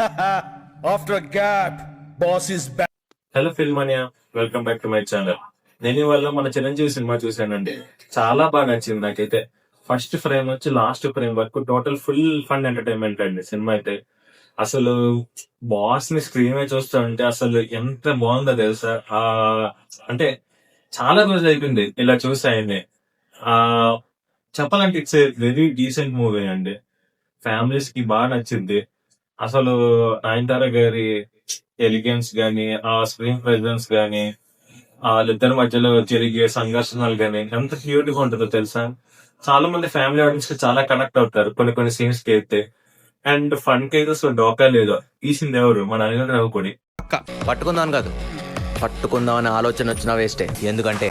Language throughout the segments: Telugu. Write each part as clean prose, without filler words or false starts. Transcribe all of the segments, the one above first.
After a gap, boss is back. Hello Filmania, welcome back to my channel. నేను ఇవాళ మన చిరంజీవి సినిమా చూశానండి. చాలా బాగా నచ్చింది నాకైతే. ఫస్ట్ ఫ్రేమ్ నుంచి లాస్ట్ ఫ్రేమ్ వరకు టోటల్ ఫుల్ ఫన్ ఎంటర్టైన్మెంట్ అండి సినిమా అయితే. అసలు బాస్ ని స్క్రీన్ మీద చూస్తూ ఉంటే అసలు ఎంత బాగుందో తెలుసా. అంటే చాలా రోజులు అయిపోయింది ఇలా చూసి ఆయన్ని. ఆ చెప్పాలంటే it's a very decent movie అండి. ఫ్యామిలీస్ కి బాగా నచ్చింది. అసలు నయనతార గారి ఎలిగెన్స్ గాని, ఆ స్క్రీన్ ప్రెజెన్స్ గాని, వాళ్ళిద్దరి మధ్యలో జరిగే సంఘర్షణలు గాని ఎంత క్యూట్ గా ఉంటుందో తెలుసా. చాలా మంది ఫ్యామిలీ ఆడియన్స్ కి చాలా కనెక్ట్ అవుతారు కొన్ని కొన్ని సీన్స్ కి అయితే. అండ్ ఫన్ కి అయితే అసలు డోకా లేదు. తీసింది ఎవరు? మన అనిల్ రావిపూడి. పట్టుకుందాం కాదు, పట్టుకుందాం అనే ఆలోచన వచ్చినా వేస్టే. ఎందుకంటే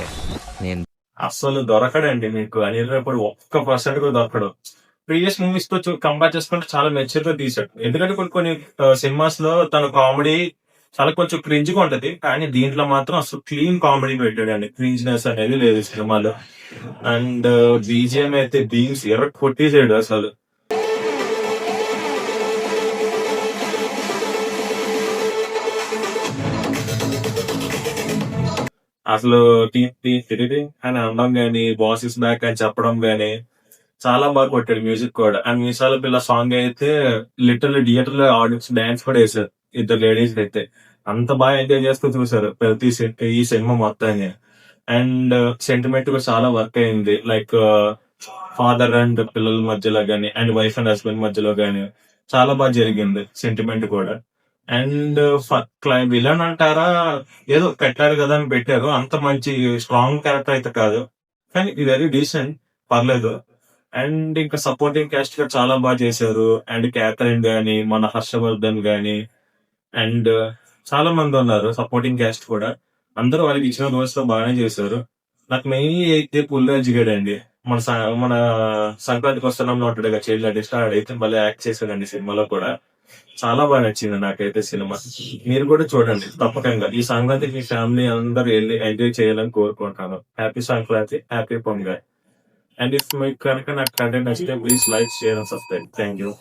నేను అసలు దొరకడండి మీకు అనిల్ రావిపూడి, 1% కూడా దొరకడు. ప్రీవియస్ మూవీస్ తో కంపేర్ చేసుకుంటే చాలా మెచ్యూర్ గా తీసాడు. ఎందుకంటే కొన్ని కొన్ని సినిమాస్ లో తన కామెడీ చాలా కొంచెం క్రింజ్ గా ఉంటది, కానీ దీంట్లో మాత్రం అసలు క్లీన్ కామెడీ పెట్టాడండి. క్రింజ్నెస్ అనేది లేదు ఈ సినిమాలో. అండ్ బీజిఎం అయితే బీమ్స్ ఎర్ర కొట్టేసాడు అసలు. అసలు టీ టీ టిటిటి అని అనడం గానీ, బాస్ ఇస్ బ్యాక్ అని చెప్పడం గానీ చాలా బాగా కొట్టాడు. మ్యూజిక్ కూడా. అండ్ మీసాల పిల్ల సాంగ్ అయితే లిటరల్ థియేటర్ లో ఆడియన్స్ డాన్స్ కూడా వేసారు. ఇద్దరు లేడీస్ అయితే అంత బాగా ఎంజాయ్ చేస్తూ చూసారు ప్రతి ఈ సినిమా మొత్తాన్ని. అండ్ సెంటిమెంట్ కూడా చాలా వర్క్ అయింది. లైక్ ఫాదర్ అండ్ పిల్లల మధ్యలో గానీ, అండ్ వైఫ్ అండ్ హస్బెండ్ మధ్యలో గానీ చాలా బాగా జరిగింది సెంటిమెంట్ కూడా. అండ్ విలన్ అంటారా, ఏదో పెట్టారు కదా అని పెట్టారు. అంత మంచి స్ట్రాంగ్ క్యారెక్టర్ అయితే కాదు, కానీ వెరీ డీసెంట్, పర్లేదు. అండ్ ఇంకా సపోర్టింగ్ క్యాస్ట్ గా చాలా బాగా చేశారు. అండ్ క్యాథరిన్ గాని, మన హర్షవర్ధన్ గాని, అండ్ చాలా మంది ఉన్నారు సపోర్టింగ్ క్యాస్ట్ కూడా. అందరూ వాళ్ళకి ఇచ్చిన రోల్స్ లో బాగానే చేశారు. నాకు మెయిన్ అయితే పుల్రాజ్ గడ్ అండి. మన సంక్రాంతికి వస్తున్నాంలో ఉంటాడు కదా చైల్డ్ ఆర్టిస్ట్, ఆడైతే భలే యాక్ట్ చేశాడండి సినిమాలో కూడా. చాలా బాగా నచ్చింది నాకైతే సినిమా. మీరు కూడా చూడండి తప్పకుండా. ఈ సంక్రాంతికి మీ ఫ్యామిలీ అందరూ వెళ్ళి ఎంజాయ్ చేయాలని కోరుకుంటాను. Happy Sankranti, happy pongal. And if my content nachite, please like, share and subscribe. Thank you.